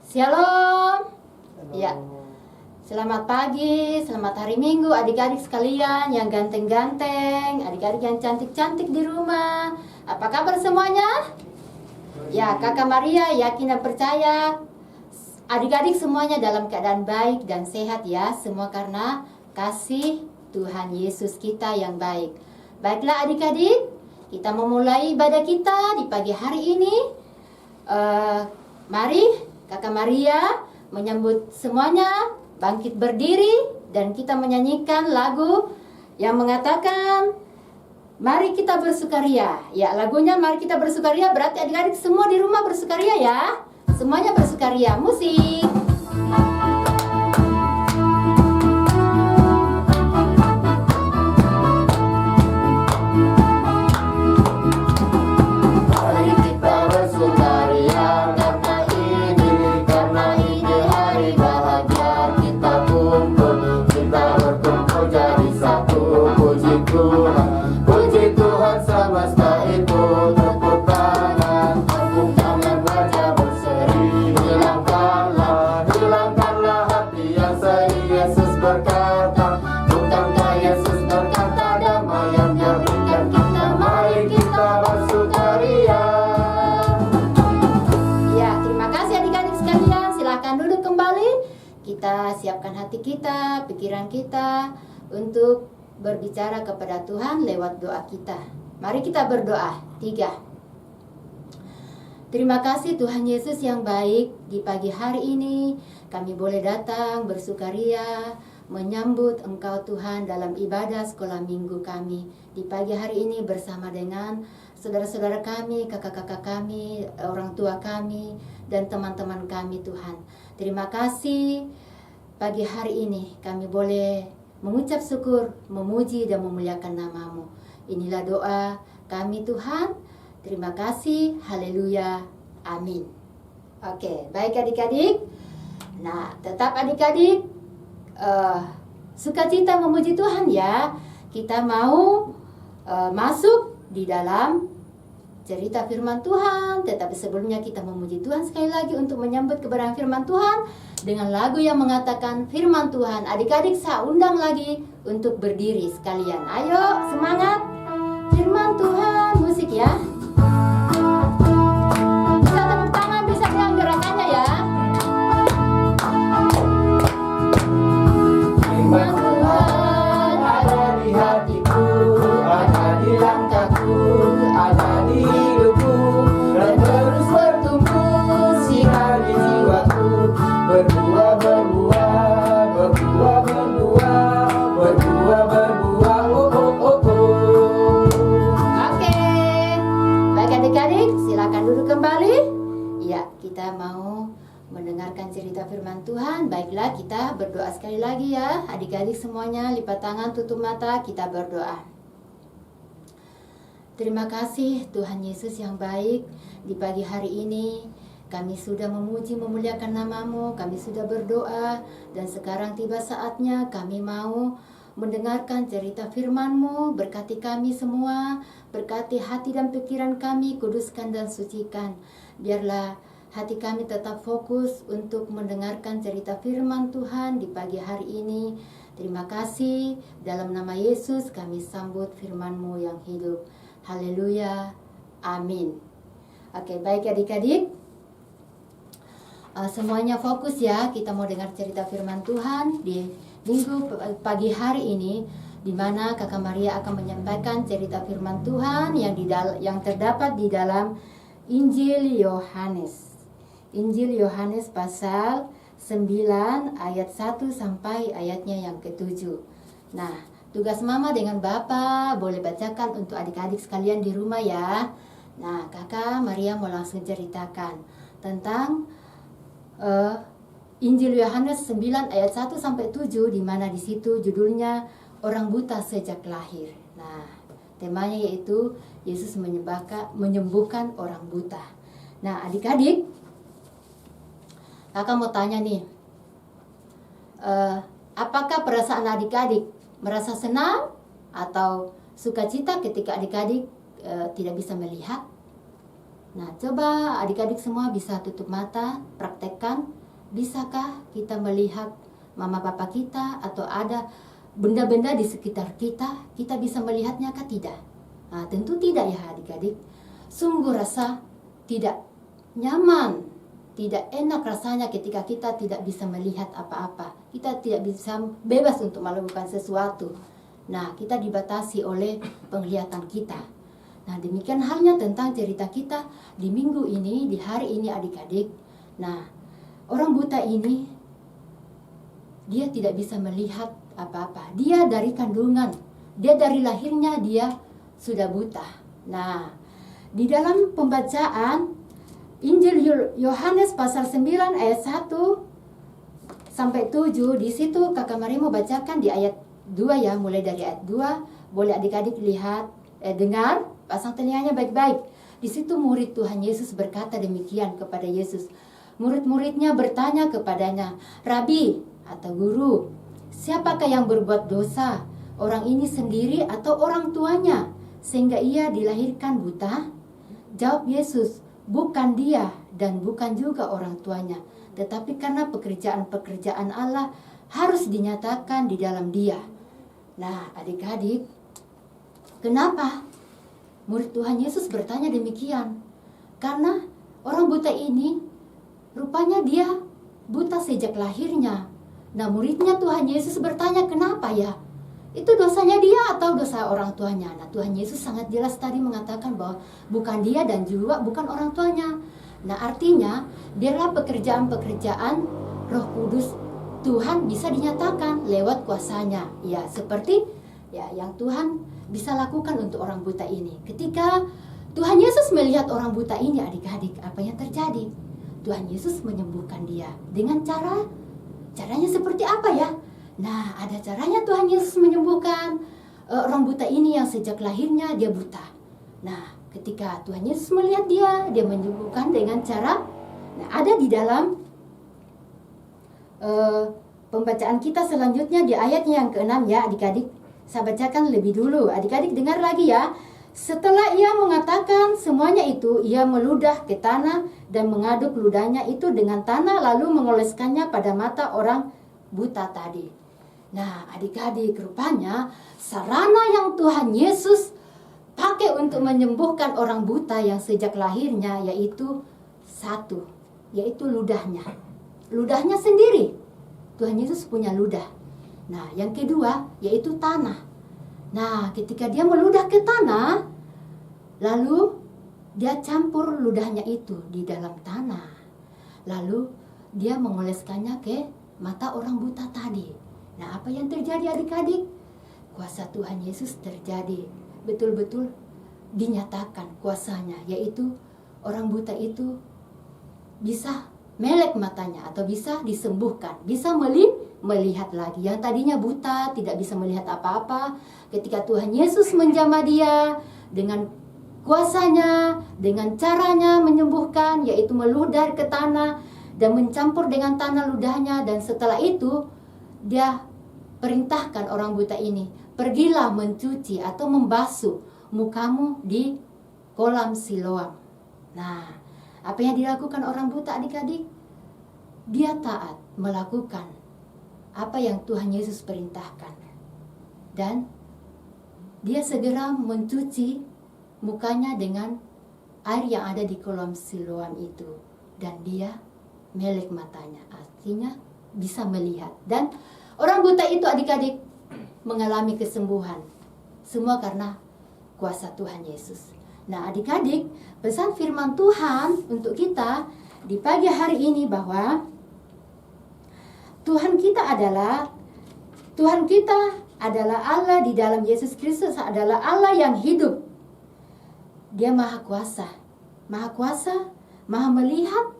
Shalom. Halo. Ya. Selamat pagi, selamat hari Minggu adik-adik sekalian yang ganteng-ganteng, adik-adik yang cantik-cantik di rumah. Apa kabar semuanya? Ya, Kakak Maria yakin dan percaya adik-adik semuanya dalam keadaan baik dan sehat ya. Semua karena kasih Tuhan Yesus kita yang baik. Baiklah adik-adik, kita memulai ibadah kita di pagi hari ini. Mari Kakak Maria menyambut semuanya bangkit berdiri dan kita menyanyikan lagu yang mengatakan mari kita bersukaria. Ya, lagunya mari kita bersukaria berarti adik-adik semua di rumah bersukaria ya. Semuanya bersukaria. Musik. Kita siapkan hati kita, pikiran kita untuk berbicara kepada Tuhan lewat doa kita. Mari kita berdoa. 3. Terima kasih Tuhan Yesus yang baik. Di pagi hari ini kami boleh datang bersukaria menyambut Engkau Tuhan dalam ibadah sekolah minggu kami. Di pagi hari ini bersama dengan saudara-saudara kami, kakak-kakak kami, orang tua kami, dan teman-teman kami Tuhan. Terima kasih pagi hari ini kami boleh mengucap syukur, memuji dan memuliakan nama-Mu. Inilah doa kami Tuhan. Terima kasih. Haleluya. Amin. Oke, baik adik-adik. Nah, tetap adik-adik sukacita memuji Tuhan ya. Kita mau masuk di dalam cerita firman Tuhan. Tetapi sebelumnya kita memuji Tuhan sekali lagi untuk menyambut kebenaran firman Tuhan dengan lagu yang mengatakan firman Tuhan. Adik-adik saya undang lagi untuk berdiri sekalian. Ayo semangat. Firman Tuhan, musik ya. Bisa tepuk tangan, bisa yang gerakannya ya. Firman Tuhan ada di hatiku, ada di langkahku, ada di hidupku, dan terus bertumbuh sinar di jiwaku. Berbuah, berbuah, berbuah, berbuah, berbuah, berbuah, oh, oh, oh, oh. Oke, baik adik-adik, silakan duduk kembali. Ya, kita mau mendengarkan cerita firman Tuhan. Baiklah, kita berdoa sekali lagi ya. Adik-adik semuanya lipat tangan, tutup mata, kita berdoa. Terima kasih Tuhan Yesus yang baik. Di pagi hari ini kami sudah memuji memuliakan nama-Mu, kami sudah berdoa, dan sekarang tiba saatnya kami mau mendengarkan cerita firman-Mu. Berkati kami semua, berkati hati dan pikiran kami, kuduskan dan sucikan. Biarlah hati kami tetap fokus untuk mendengarkan cerita firman Tuhan di pagi hari ini. Terima kasih, dalam nama Yesus kami sambut firman-Mu yang hidup. Haleluya, amin. Oke, baik adik-adik. Semuanya fokus ya, kita mau dengar cerita firman Tuhan di minggu pagi hari ini, di mana Kakak Maria akan menyampaikan cerita firman Tuhan yang terdapat di dalam Injil Yohanes. Injil Yohanes pasal 9 ayat 1 sampai ayatnya yang ke-7. Nah, tugas Mama dengan Bapak boleh bacakan untuk adik-adik sekalian di rumah ya. Nah, Kakak Maria mau langsung ceritakan tentang Injil Yohanes 9 ayat 1 sampai 7, di mana di situ judulnya orang buta sejak lahir. Nah, temanya yaitu Yesus menyembuhkan orang buta. Nah, adik-adik, Kakak mau tanya nih, apakah perasaan adik-adik merasa senang atau sukacita ketika adik-adik tidak bisa melihat? Nah, coba adik-adik semua bisa tutup mata, praktekkan. Bisakah kita melihat mama papa kita atau ada benda-benda di sekitar kita, kita bisa melihatnya kah tidak? Nah, tentu tidak ya adik-adik. Sungguh rasa tidak nyaman, tidak enak rasanya ketika kita tidak bisa melihat apa-apa. Kita tidak bisa bebas untuk melakukan sesuatu. Nah, kita dibatasi oleh penglihatan kita. Nah, demikian halnya tentang cerita kita di minggu ini, di hari ini adik-adik. Nah, orang buta ini, dia tidak bisa melihat apa-apa. Dia dari kandungan, dia dari lahirnya dia sudah buta. Nah, di dalam pembacaan Injil Yohanes pasal 9 ayat 1 sampai 7, di situ Kakak Mari mau bacakan di ayat 2 ya, mulai dari ayat 2. Boleh adik-adik lihat, dengar, pasang telinganya baik-baik. Di situ murid Tuhan Yesus berkata demikian kepada Yesus. Murid-muridnya bertanya kepadanya, "Rabi," atau guru, "siapakah yang berbuat dosa? Orang ini sendiri atau orang tuanya, sehingga ia dilahirkan buta?" Jawab Yesus, "Bukan dia dan bukan juga orang tuanya, tetapi karena pekerjaan-pekerjaan Allah harus dinyatakan di dalam dia." Nah, adik-adik, kenapa murid Tuhan Yesus bertanya demikian? Karena orang buta ini rupanya dia buta sejak lahirnya. Nah, muridnya Tuhan Yesus bertanya, kenapa ya? Itu dosanya dia atau dosa orang tuanya? Nah, Tuhan Yesus sangat jelas tadi mengatakan bahwa bukan dia dan juga bukan orang tuanya. Nah, artinya biarlah pekerjaan-pekerjaan Roh Kudus Tuhan bisa dinyatakan lewat kuasanya. Ya, seperti ya yang Tuhan bisa lakukan untuk orang buta ini. Ketika Tuhan Yesus melihat orang buta ini, adik-adik, apa yang terjadi? Tuhan Yesus menyembuhkan dia dengan caranya seperti apa ya? Nah, ada caranya Tuhan Yesus menyembuhkan orang buta ini yang sejak lahirnya dia buta. Nah, ketika Tuhan Yesus melihat dia menyembuhkan dengan cara, nah, ada di dalam pembacaan kita selanjutnya di ayatnya yang ke-6 ya adik-adik. Saya bacakan lebih dulu, adik-adik dengar lagi ya. Setelah ia mengatakan semuanya itu, ia meludah ke tanah dan mengaduk ludahnya itu dengan tanah lalu mengoleskannya pada mata orang buta tadi. Nah, adik-adik, rupanya sarana yang Tuhan Yesus pakai untuk menyembuhkan orang buta yang sejak lahirnya yaitu satu, yaitu ludahnya. Ludahnya sendiri. Tuhan Yesus punya ludah. Nah, yang kedua yaitu tanah. Nah, ketika dia meludah ke tanah, lalu dia campur ludahnya itu di dalam tanah. Lalu dia mengoleskannya ke mata orang buta tadi. Nah, apa yang terjadi adik-adik? Kuasa Tuhan Yesus terjadi. Betul-betul dinyatakan kuasanya, yaitu orang buta itu bisa melek matanya atau bisa disembuhkan, bisa melihat lagi. Yang tadinya buta, tidak bisa melihat apa-apa, ketika Tuhan Yesus menjamah dia dengan kuasanya, dengan caranya menyembuhkan, yaitu meludah ke tanah dan mencampur dengan tanah ludahnya. Dan setelah itu dia perintahkan orang buta ini, "Pergilah mencuci atau membasuh mukamu di kolam Siloam." Nah, apa yang dilakukan orang buta adik-adik? Dia taat melakukan apa yang Tuhan Yesus perintahkan. Dan dia segera mencuci mukanya dengan air yang ada di kolam Siloam itu. Dan dia melek matanya, artinya bisa melihat. Dan orang buta itu adik-adik mengalami kesembuhan. Semua karena kuasa Tuhan Yesus. Nah, adik-adik, pesan firman Tuhan untuk kita di pagi hari ini bahwa Tuhan kita adalah Allah di dalam Yesus Kristus, adalah Allah yang hidup. Dia maha kuasa, maha melihat,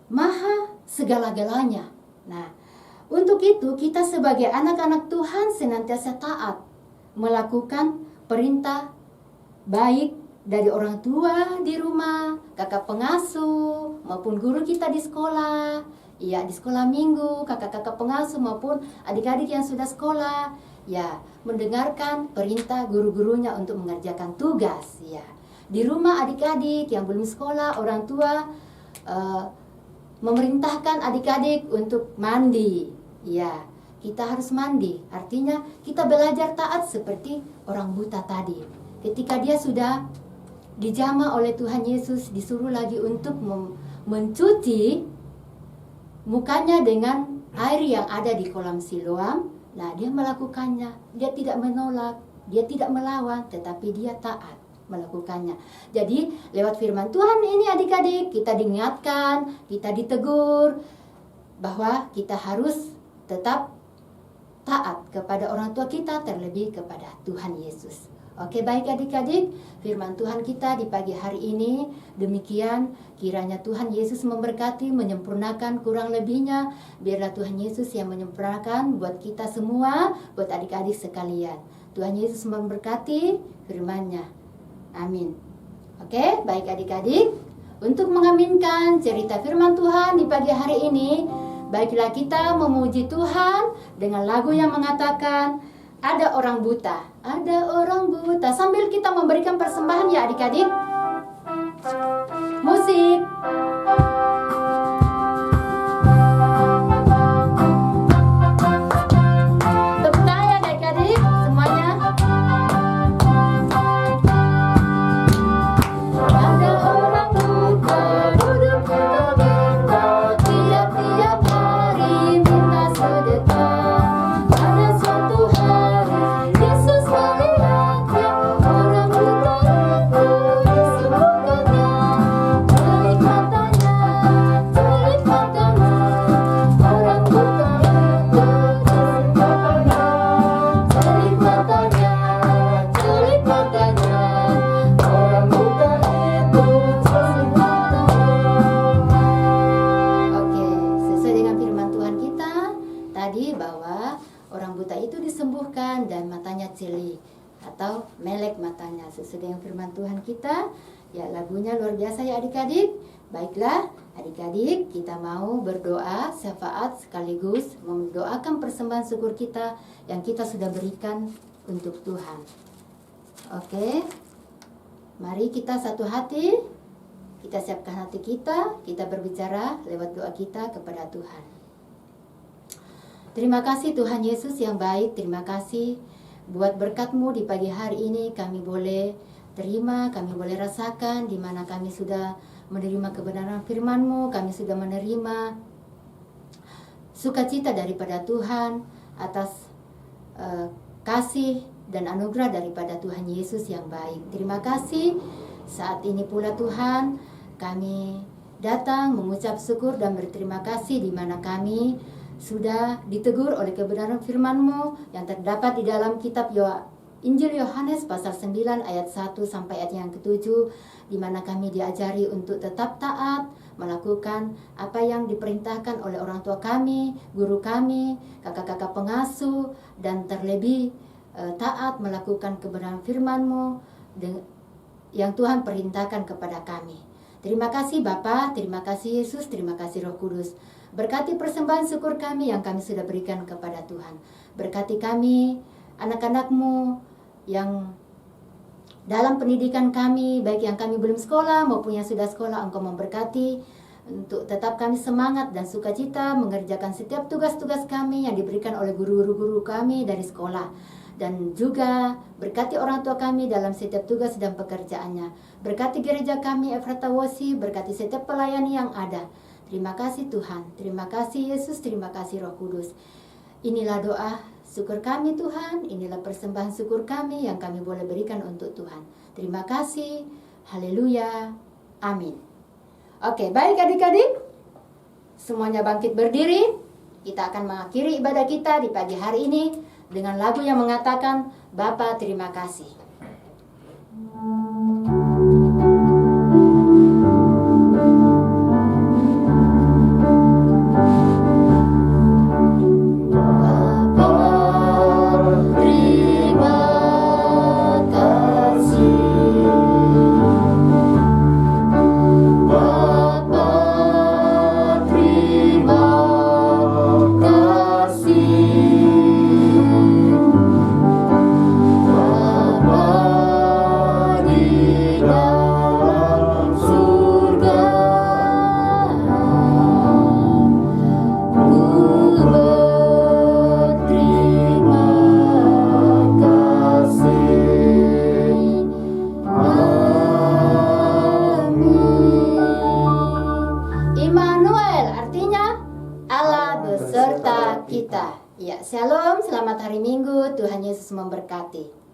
maha segala-galanya. Nah, untuk itu kita sebagai anak-anak Tuhan senantiasa taat melakukan perintah baik dari orang tua di rumah, kakak pengasuh maupun guru kita di sekolah, ya di sekolah minggu, kakak-kakak pengasuh maupun adik-adik yang sudah sekolah, ya mendengarkan perintah guru-gurunya untuk mengerjakan tugas, ya. Di rumah adik-adik yang belum sekolah, orang tua memerintahkan adik-adik untuk mandi. Ya, kita harus mandi. Artinya kita belajar taat seperti orang buta tadi. Ketika dia sudah dijamah oleh Tuhan Yesus, disuruh lagi untuk mencuci mukanya dengan air yang ada di kolam Siloam. Nah, dia melakukannya. Dia tidak menolak, dia tidak melawan, tetapi dia taat melakukannya. Jadi lewat firman Tuhan ini adik-adik, kita diingatkan, kita ditegur bahwa kita harus tetap taat kepada orang tua kita, terlebih kepada Tuhan Yesus. Oke, baik adik-adik, firman Tuhan kita di pagi hari ini demikian. Kiranya Tuhan Yesus memberkati, menyempurnakan kurang lebihnya. Biarlah Tuhan Yesus yang menyempurnakan buat kita semua, buat adik-adik sekalian. Tuhan Yesus memberkati firman-Nya. Amin. Oke, baik adik-adik, untuk mengaminkan cerita firman Tuhan di pagi hari ini, baiklah kita memuji Tuhan dengan lagu yang mengatakan, ada orang buta, ada orang buta. Sambil kita memberikan persembahan ya adik-adik. Musik. Tepuk tangan ya adik-adik semuanya. Ada orang buta duduk minta tiap-tiap hari minta sedekah. Pada suatu hari Yesus melihatnya, orang buta itu disembuhkannya. Telik matanya, orang buta itu disembuhkannya. Telik matanya, orang buta itu disembuhkannya. Oke, sesuai dengan firman Tuhan kita tadi bahwa orang buta itu disembuhkan dan matanya celik atau melek matanya. Sesuai dengan firman Tuhan kita, ya lagunya luar biasa ya adik-adik. Baiklah adik-adik, kita mau berdoa syafaat sekaligus mendoakan persembahan syukur kita yang kita sudah berikan untuk Tuhan. Oke, mari kita satu hati, kita siapkan hati kita berbicara lewat doa kita kepada Tuhan. Terima kasih Tuhan Yesus yang baik, terima kasih buat berkat-Mu di pagi hari ini kami boleh terima, kami boleh rasakan di mana kami sudah menerima kebenaran firman-Mu, kami sudah menerima sukacita daripada Tuhan atas kasih dan anugerah daripada Tuhan Yesus yang baik. Terima kasih saat ini pula Tuhan kami datang mengucap syukur dan berterima kasih di mana kami sudah ditegur oleh kebenaran firman-Mu yang terdapat di dalam kitab Injil Yohanes pasal 9 ayat 1 sampai ayat yang ke-7, di mana kami diajari untuk tetap taat melakukan apa yang diperintahkan oleh orang tua kami, guru kami, kakak-kakak pengasuh, dan terlebih taat melakukan kebenaran firman-Mu yang Tuhan perintahkan kepada kami. Terima kasih Bapa, terima kasih Yesus, terima kasih Roh Kudus. Berkati persembahan syukur kami yang kami sudah berikan kepada Tuhan. Berkati kami, anak-anak-Mu yang dalam pendidikan kami, baik yang kami belum sekolah maupun yang sudah sekolah. Engkau memberkati untuk tetap kami semangat dan sukacita mengerjakan setiap tugas-tugas kami yang diberikan oleh guru-guru kami dari sekolah. Dan juga berkati orang tua kami dalam setiap tugas dan pekerjaannya. Berkati gereja kami Efrata Wosi, berkati setiap pelayan yang ada. Terima kasih Tuhan, terima kasih Yesus, terima kasih Roh Kudus. Inilah doa syukur kami Tuhan, inilah persembahan syukur kami yang kami boleh berikan untuk Tuhan. Terima kasih, haleluya, amin. Oke, baik adik-adik, semuanya bangkit berdiri. Kita akan mengakhiri ibadah kita di pagi hari ini dengan lagu yang mengatakan, Bapa terima kasih. Bapa kita. Ya, shalom, selamat hari Minggu, Tuhan Yesus memberkati.